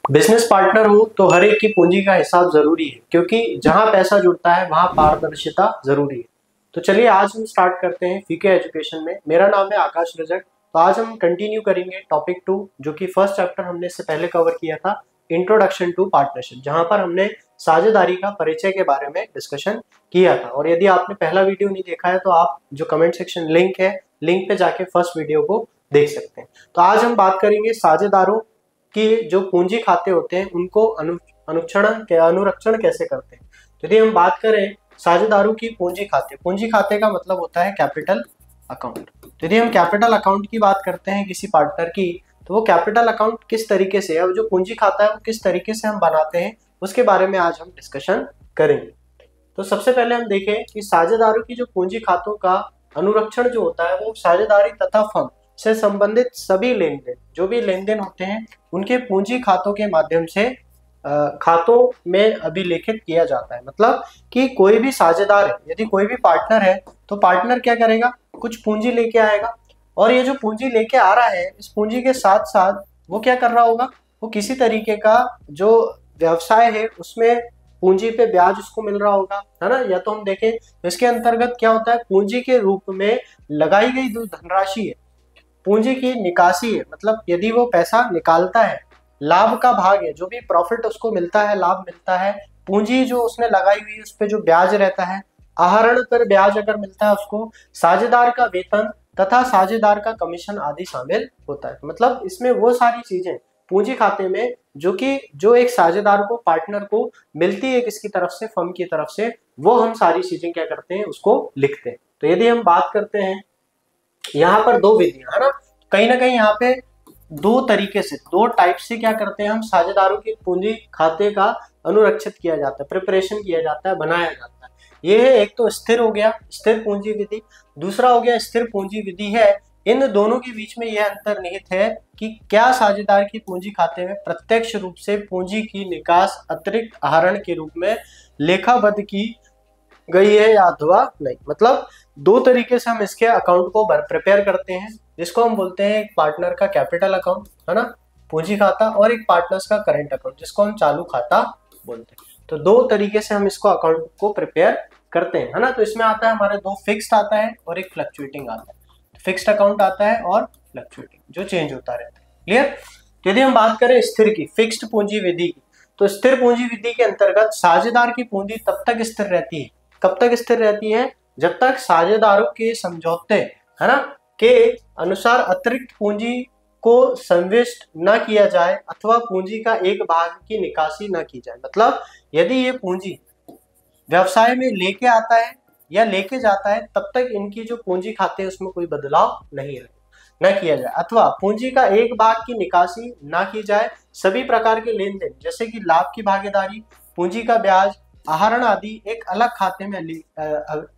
Business partner हो तो हर एक की पूंजी का हिसाब जरूरी है, क्योंकि जहां पैसा जुड़ता है वहां पारदर्शिता जरूरी है। तो चलिए आज हम स्टार्ट करते हैं फीके एजुकेशन में। मेरा नाम है आकाश रजक। तो आज हम कंटिन्यू करेंगे टॉपिक 2, जो कि फर्स्ट चैप्टर हमने इससे पहले कवर किया था, इंट्रोडक्शन टू पार्टनरशिप, जहां पर हमने साझेदारी का परिचय के बारे में डिस्कशन किया था। और यदि आपने पहला वीडियो नहीं देखा है तो आप जो कमेंट सेक्शन लिंक है, लिंक पे जाके फर्स्ट वीडियो को देख सकते हैं। तो आज हम बात करेंगे साझेदारों कि जो पूंजी खाते होते हैं उनको अनुरक्षण कैसे करते हैं। तो यदि हम बात करें साझेदारों की पूंजी खाते का मतलब होता है कैपिटल अकाउंट। तो यदि हम कैपिटल अकाउंट की बात करते हैं किसी पार्टनर की, तो वो कैपिटल अकाउंट किस तरीके से, अब जो पूंजी खाता है वो किस तरीके से हम बनाते हैं, उसके बारे में आज हम डिस्कशन करेंगे। तो सबसे पहले हम देखें कि साझेदारों की जो पूंजी खातों का अनुरक्षण जो होता है वो साझेदारी तथा फर्म से संबंधित सभी लेन देन, जो भी लेन देन होते हैं उनके पूंजी खातों के माध्यम से खातों में अभिलेखित किया जाता है। मतलब कि कोई भी साझेदार है, यदि कोई भी पार्टनर है तो पार्टनर क्या करेगा, कुछ पूंजी लेके आएगा, और ये जो पूंजी लेके आ रहा है इस पूंजी के साथ साथ वो क्या कर रहा होगा, वो किसी तरीके का जो व्यवसाय है उसमें पूंजी पे ब्याज उसको मिल रहा होगा, है ना। या तो हम देखें तो इसके अंतर्गत क्या होता है, पूंजी के रूप में लगाई गई जो धनराशि है पूंजी की निकासी है। मतलब यदि वो पैसा निकालता है, लाभ का भाग है, जो भी प्रॉफिट उसको मिलता है, लाभ मिलता है, पूंजी जो उसने लगाई हुई है उस पर जो ब्याज रहता है, आहरण पर ब्याज अगर मिलता है उसको, साझेदार का वेतन तथा साझेदार का कमीशन आदि शामिल होता है। मतलब इसमें वो सारी चीजें पूंजी खाते में जो एक साझेदार को, पार्टनर को मिलती है किसकी तरफ से, फर्म की तरफ से, वो हम सारी चीजें क्या करते हैं, उसको लिखते हैं। तो यदि हम बात करते हैं यहाँ पर दो विधियां, है ना, कहीं ना कहीं यहाँ पे दो तरीके से, दो टाइप से क्या करते हैं हम, साझेदारों की पूंजी खाते का अनुरक्षित किया जाता है, प्रिपरेशन किया जाता है, बनाया जाता है। ये है, एक तो स्थिर हो गया, स्थिर पूंजी विधि, दूसरा हो गया स्थिर पूंजी विधि है। इन दोनों के बीच में यह अंतर निहित है कि क्या साझेदार की पूंजी खाते में प्रत्यक्ष रूप से पूंजी की निकास अतिरिक्त आहरण के रूप में लेखाबद्ध की गई है या अथवा नहीं। मतलब दो तरीके से हम इसके अकाउंट को प्रिपेयर करते हैं, जिसको हम बोलते हैं एक पार्टनर का कैपिटल अकाउंट, है ना, पूंजी खाता, और एक पार्टनर्स का करंट अकाउंट, जिसको हम चालू खाता बोलते हैं। तो दो तरीके से हम इसको अकाउंट को प्रिपेयर करते हैं, है ना। तो इसमें आता है हमारे दो, फिक्स्ड आता है और एक फ्लक्चुएटिंग आता है। फिक्स्ड अकाउंट आता है और फ्लक्चुएटिंग, जो चेंज होता रहता है। क्लियर। तो यदि हम बात करें स्थिर की, फिक्स्ड पूंजी विधि की, तो स्थिर पूंजी विधि के अंतर्गत साझेदार की पूंजी तब तक स्थिर रहती है, कब तक स्थिर रहती है, जब तक साझेदारों के समझौते, है ना, के अनुसार अतिरिक्त पूंजी को संविष्ट न किया जाए अथवा पूंजी का एक भाग की निकासी न की जाए। मतलब यदि ये पूंजी व्यवसाय में लेके आता है या लेके जाता है, तब तक इनकी जो पूंजी खाते हैं उसमें कोई बदलाव नहीं है, न किया जाए, अथवा पूंजी का एक भाग की निकासी न की जाए। सभी प्रकार के लेन देन जैसे कि लाभ की भागीदारी, पूंजी का ब्याज, आहरण आदि एक अलग खाते में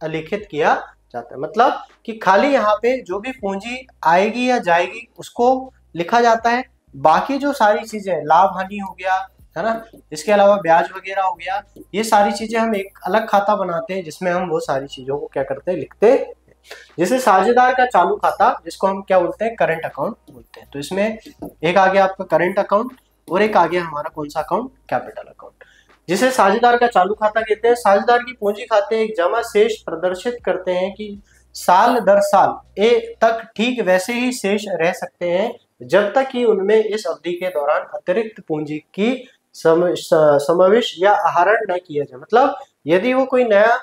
अलिखित किया जाता है। मतलब कि खाली यहाँ पे जो भी पूंजी आएगी या जाएगी उसको लिखा जाता है, बाकी जो सारी चीजें, लाभ हानि हो गया, है ना, इसके अलावा ब्याज वगैरह हो गया, ये सारी चीजें हम एक अलग खाता बनाते हैं जिसमें हम वो सारी चीजों को क्या करते हैं, लिखते हैं। जैसे साझेदार का चालू खाता, जिसको हम क्या बोलते हैं, करंट अकाउंट बोलते हैं। तो इसमें एक आ गया आपका करंट अकाउंट और एक आ गया हमारा कौन सा अकाउंट, कैपिटल अकाउंट, जिसे साझेदार का चालू खाता कहते हैं। साझेदार की पूंजी खाते एक जमा शेष प्रदर्शित करते हैं कि साल दर साल तक ठीक वैसे ही शेष रह सकते हैं जब तक कि उनमें इस अवधि के दौरान अतिरिक्त पूंजी की समावेश या आहरण न किया जाए। मतलब यदि वो कोई नया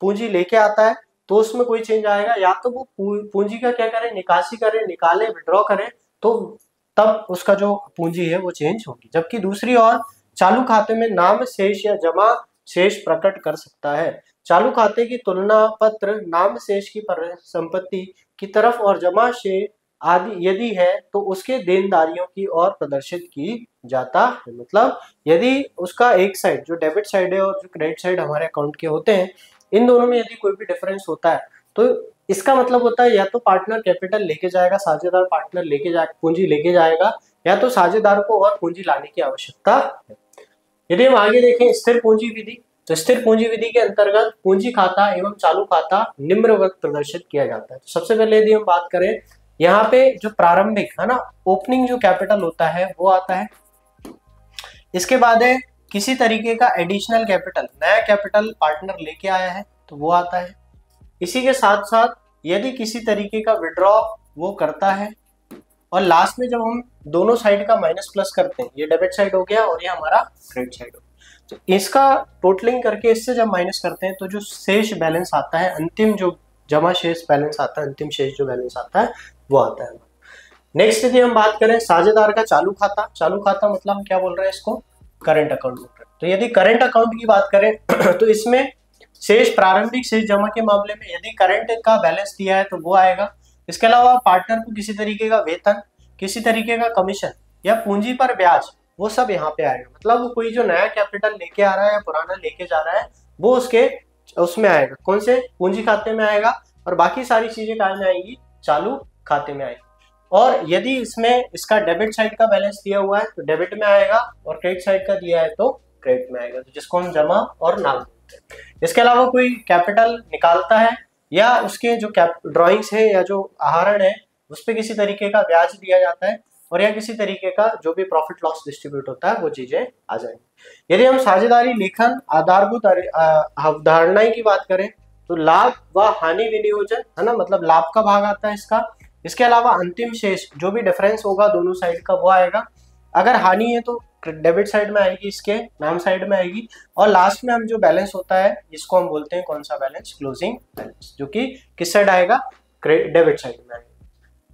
पूंजी लेके आता है तो उसमें कोई चेंज आएगा, या तो वो पूंजी का क्या करें, निकासी करें, निकाले, विड्रॉ करें, तो तब उसका जो पूंजी है वो चेंज होगी। जबकि दूसरी ओर चालू खाते में नाम शेष या जमा शेष प्रकट कर सकता है। चालू खाते की तुलना पत्र नाम शेष की संपत्ति की तरफ और जमा शेष आदि यदि है तो उसके देनदारियों की ओर प्रदर्शित की जाता है। मतलब यदि उसका एक साइड जो डेबिट साइड है और जो क्रेडिट साइड हमारे अकाउंट के होते हैं, इन दोनों में यदि कोई भी डिफरेंस होता है तो इसका मतलब होता है या तो पार्टनर कैपिटल लेके जाएगा, साझेदार पार्टनर लेके जाएगा, पूंजी लेके जाएगा, या तो साझेदार को और पूंजी लाने की आवश्यकता है। यदि हम आगे देखें स्थिर पूंजी विधि, तो स्थिर पूंजी विधि के अंतर्गत पूंजी खाता एवं चालू खाता निम्नवत प्रदर्शित किया जाता है। तो सबसे पहले यदि हम बात करें, यहाँ पे जो प्रारंभिक, है ना, ओपनिंग जो कैपिटल होता है वो आता है, इसके बाद है किसी तरीके का एडिशनल कैपिटल, नया कैपिटल पार्टनर लेके आया है तो वो आता है। इसी के साथ साथ यदि किसी तरीके का विड्रॉ वो करता है, और लास्ट में जब हम दोनों साइड का माइनस प्लस करते हैं, ये डेबिट साइड हो गया और ये हमारा क्रेडिट साइड हो गया, तो इसका टोटलिंग करके इससे जब माइनस करते हैं तो जो शेष बैलेंस आता है, अंतिम जो जमा शेष बैलेंस आता है, अंतिम शेष जो बैलेंस आता है वो आता है। नेक्स्ट यदि हम बात करें साझेदार का चालू खाता, चालू खाता मतलब हम क्या बोल रहे हैं, इसको करंट अकाउंट बोल रहे हैं। तो यदि करंट अकाउंट की बात करें तो इसमें शेष, प्रारंभिक शेष जमा के मामले में यदि करंट का बैलेंस दिया है तो वो आएगा। इसके अलावा पार्टनर को किसी तरीके का वेतन, किसी तरीके का कमीशन या पूंजी पर ब्याज, वो सब यहाँ पे आएगा। मतलब कोई जो नया कैपिटल लेके आ रहा है या पुराना लेके जा रहा है वो उसके उसमें आएगा, कौन से, पूंजी खाते में आएगा, और बाकी सारी चीजें कहाँ में आएंगी, चालू खाते में आएगी। और यदि इसमें इसका डेबिट साइड का बैलेंस दिया हुआ है तो डेबिट में आएगा, और क्रेडिट साइड का दिया है तो क्रेडिट में आएगा, तो जिसको हम जमा और नाम बोलते हैं। इसके अलावा कोई कैपिटल निकालता है या उसके जो ड्रॉइंग्स है या जो आहरण है उस पर किसी तरीके का ब्याज दिया जाता है, और या किसी तरीके का जो भी प्रॉफिट लॉस डिस्ट्रीब्यूट होता है वो चीजें आ जाएंगी। यदि हम साझेदारी लेखन आधारभूत अवधारणाएं की बात करें तो लाभ व हानि विनियोजन है ना, मतलब लाभ का भाग आता है इसका। इसके अलावा अंतिम शेष जो भी डिफरेंस होगा दोनों साइड का वो आएगा। अगर हानि है तो डेबिट साइड में आएगी, इसके नाम साइड में आएगी, और लास्ट में हम जो बैलेंस होता है जिसको हम बोलते हैं कौन सा बैलेंस, क्लोजिंग बैलेंस, जो कि किस साइड आएगा, डेबिट साइड में आएगा।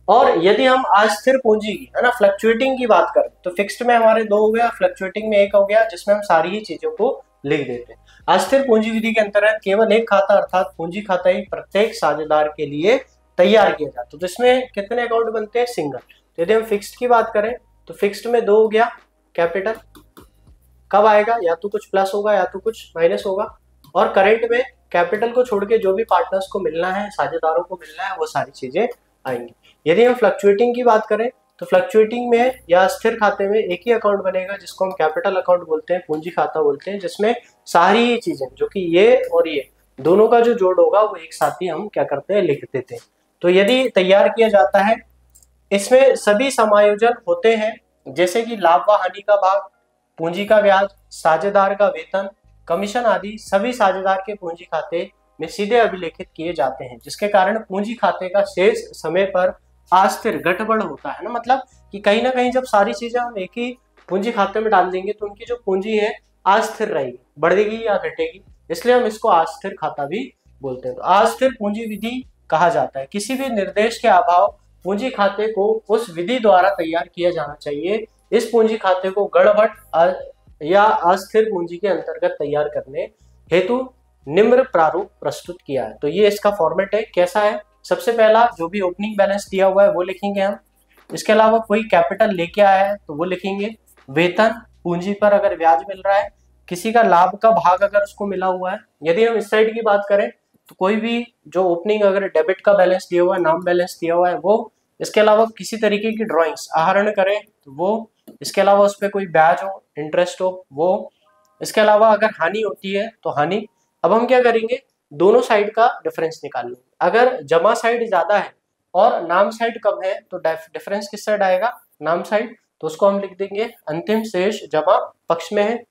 और यदि हम अस्थिर पूंजी की है ना, फ्लक्चुएटिंग की बात करें तो फिक्स्ड में हमारे 2 हो गया, फ्लक्चुएटिंग में 1 हो गया, जिसमें हम सारी ही चीजों को लिख देते हैं। अस्थिर पूंजी विधि के अंतर्गत केवल एक खाता अर्थात पूंजी खाता ही प्रत्येक साझेदार के लिए तैयार किया जाता है। तो इसमें कितने अकाउंट बनते हैं, सिंगल। तो यदि हम फिक्स्ड की बात करें तो फिक्स्ड में 2 हो गया कैपिटल, कब आएगा, या तो कुछ प्लस होगा या तो कुछ माइनस होगा। और करंट में कैपिटल को छोड़ के जो भी पार्टनर्स को मिलना है, साझेदारों को मिलना है, वो सारी चीजें आएंगी। यदि हम फ्लक्चुएटिंग की बात करें तो फ्लक्चुएटिंग में या स्थिर खाते में एक ही अकाउंट बनेगा जिसको हम कैपिटल अकाउंट बोलते हैं, पूंजी खाता बोलते हैं, जिसमें सारी ही चीजें जो कि ये और ये दोनों का जो जोड़ होगा वो एक साथ ही हम क्या करते हैं, लिख देते हैं। तो यदि तैयार किया जाता है, इसमें सभी समायोजन होते हैं, जैसे कि लाभ व हानि का भाग, पूंजी का ब्याज, साझेदार का वेतन, कमीशन आदि सभी साझेदार के पूंजी खाते में सीधे अभिलेखित किए जाते हैं, जिसके कारण पूंजी खाते का शेष समय पर अस्थिर गड़बड़ होता है ना, मतलब कि कहीं ना कहीं जब सारी चीजें हम एक ही पूंजी खाते में डाल देंगे तो उनकी जो पूंजी है अस्थिर रहेगी, बढ़ेगी या घटेगी, इसलिए हम इसको अस्थिर खाता भी बोलते हैं। तो अस्थिर पूंजी विधि कहा जाता है किसी भी निर्देश के अभाव पूंजी खाते को उस विधि द्वारा तैयार किया जाना चाहिए। इस पूंजी खाते को गड़बड़ या अस्थिर पूंजी के अंतर्गत तैयार करने हेतु निम्न प्रारूप प्रस्तुत किया है। तो ये इसका फॉर्मेट है, कैसा है, सबसे पहला जो भी ओपनिंग बैलेंस दिया हुआ है वो लिखेंगे हम। इसके अलावा कोई कैपिटल लेके आया है तो वो लिखेंगे। वेतन, पूंजी पर अगर ब्याज मिल रहा है, किसी का लाभ का भाग अगर उसको मिला हुआ है। यदि हम इस साइड की बात करें तो कोई भी जो ओपनिंग अगर डेबिट का बैलेंस दिया हुआ है, नाम बैलेंस दिया हुआ है वो। इसके अलावा किसी तरीके की ड्रॉइंग्स आहरण करें तो वो। इसके अलावा उस पर कोई ब्याज हो, इंटरेस्ट हो वो। इसके अलावा अगर हानि होती है तो हानि। अब हम क्या करेंगे, दोनों साइड का डिफरेंस निकाल लेंगे। अगर जमा साइड ज्यादा है और नाम साइड कम है तो डिफरेंस किस साइड आएगा, नाम साइड, तो उसको हम लिख देंगे अंतिम शेष जमा पक्ष में है।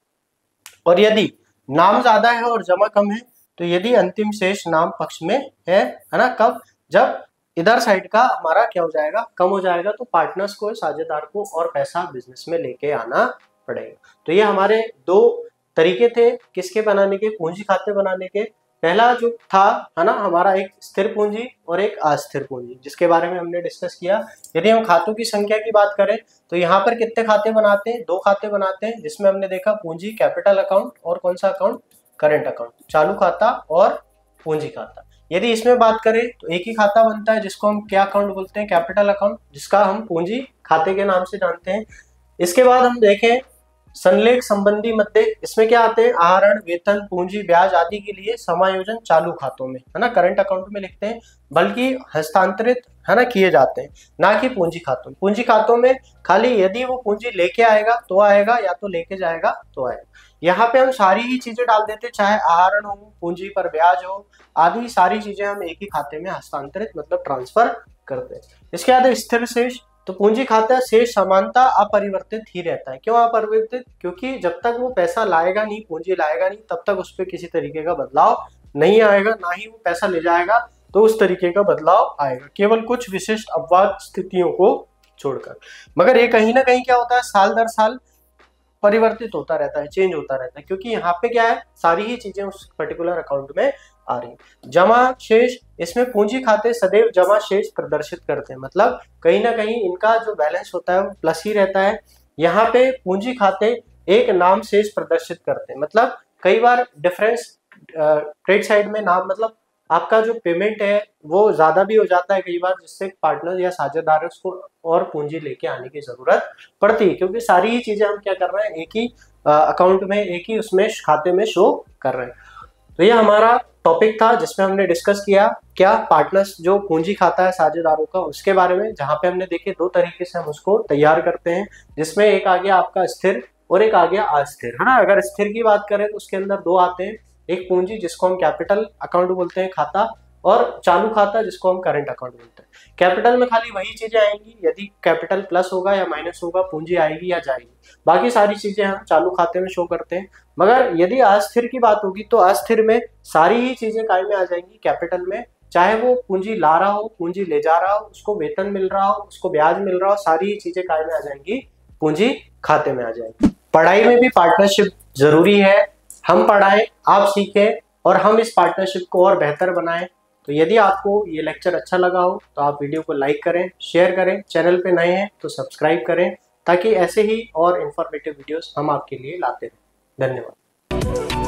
और यदि नाम ज्यादा है और जमा कम है तो यदि अंतिम शेष नाम पक्ष में है ना, कब, जब इधर साइड का हमारा क्या हो जाएगा, कम हो जाएगा, तो पार्टनर्स को, साझेदार को और पैसा बिजनेस में लेके आना पड़ेगा। तो ये हमारे 2 तरीके थे किसके बनाने के, पूंजी खाते बनाने के। पहला जो था है ना हमारा, एक स्थिर पूंजी और एक अस्थिर पूंजी, जिसके बारे में हमने डिस्कस किया। यदि हम खातों की संख्या की बात करें तो यहाँ पर कितने खाते बनाते हैं, 2 खाते बनाते हैं, जिसमें हमने देखा पूंजी कैपिटल अकाउंट और कौन सा अकाउंट, करंट अकाउंट, चालू खाता और पूंजी खाता। यदि इसमें बात करें तो एक ही खाता बनता है जिसको हम क्या अकाउंट बोलते हैं, कैपिटल अकाउंट, जिसका हम पूंजी खाते के नाम से जानते हैं। इसके बाद हम देखें संलेख संबंधी मद्दे, इसमें क्या आते हैं, आहरण, वेतन, पूंजी, ब्याज आदि के लिए समायोजन चालू खातों में है ना, करंट अकाउंट में लिखते हैं, बल्कि हस्तांतरित है ना किए जाते हैं, ना कि पूंजी खातों में। पूंजी खातों में खाली यदि वो पूंजी लेके आएगा तो आएगा, या तो लेके जाएगा तो आएगा। यहाँ पे हम सारी ही चीजें डाल देते, चाहे आहरण हो, पूंजी पर ब्याज हो, आदि सारी चीजें हम एक ही खाते में हस्तांतरित मतलब ट्रांसफर करते हैं। इसके बाद स्थिर शेष, तो पूंजी खाता शेष समानता अपरिवर्तित ही रहता है। क्यों अपरिवर्तित? क्योंकि जब तक वो पैसा लाएगा नहीं, पूंजी लाएगा नहीं, तब तक उस पर किसी तरीके का बदलाव नहीं आएगा, ना ही वो पैसा ले जाएगा तो उस तरीके का बदलाव आएगा, केवल कुछ विशिष्ट अपवाद स्थितियों को छोड़कर। मगर ये कहीं ना कहीं क्या होता है, साल दर साल परिवर्तित होता रहता है, चेंज होता रहता है, क्योंकि यहाँ पे क्या है, सारी ही चीजें उस पर्टिकुलर अकाउंट में आ रही है। जमा शेष, इसमें पूंजी खाते सदैव जमा शेष प्रदर्शित करते हैं, मतलब कहीं ना कहीं इनका जो बैलेंस होता है वो प्लस ही रहता है। यहाँ पे पूंजी खाते एक नाम शेष प्रदर्शित करते हैं, मतलब कई बार डिफरेंस क्रेडिट साइड में नाम, मतलब आपका जो पेमेंट है वो ज्यादा भी हो जाता है कई बार, जिससे पार्टनर या साझेदार को और पूंजी लेके आने की जरूरत पड़ती है, क्योंकि सारी ही चीजें हम क्या कर रहे हैं, एक ही अकाउंट में, एक ही उसमें खाते में शो कर रहे हैं। तो ये हमारा टॉपिक था जिसमें हमने डिस्कस किया क्या पार्टनर्स जो पूंजी खाता है साझेदारों का, उसके बारे में, जहां पे हमने देखे दो तरीके से हम उसको तैयार करते हैं, जिसमें एक आ गया आपका स्थिर और एक आ गया अस्थिर, है ना। अगर स्थिर की बात करें तो उसके अंदर दो आते हैं, एक पूंजी जिसको हम कैपिटल अकाउंट बोलते हैं खाता, और चालू खाता जिसको हम करंट अकाउंट बोलते हैं। कैपिटल में खाली वही चीजें आएंगी, यदि कैपिटल प्लस होगा या माइनस होगा, पूंजी आएगी या जाएगी, बाकी सारी चीजें हम चालू खाते में शो करते हैं। मगर यदि अस्थिर की बात होगी तो अस्थिर में सारी ही चीजें काय में आ जाएंगी, कैपिटल में, चाहे वो पूंजी ला रहा हो, पूंजी ले जा रहा हो, उसको वेतन मिल रहा हो, उसको ब्याज मिल रहा हो, सारी ही चीजें काय में आ जाएंगी, पूंजी खाते में आ जाएंगी। पढ़ाई में भी पार्टनरशिप जरूरी है, हम पढ़ाएं, आप सीखें और हम इस पार्टनरशिप को और बेहतर बनाएं। तो यदि आपको ये लेक्चर अच्छा लगा हो तो आप वीडियो को लाइक करें, शेयर करें, चैनल पे नए हैं तो सब्सक्राइब करें, ताकि ऐसे ही और इंफॉर्मेटिव वीडियोस हम आपके लिए लाते रहें। धन्यवाद।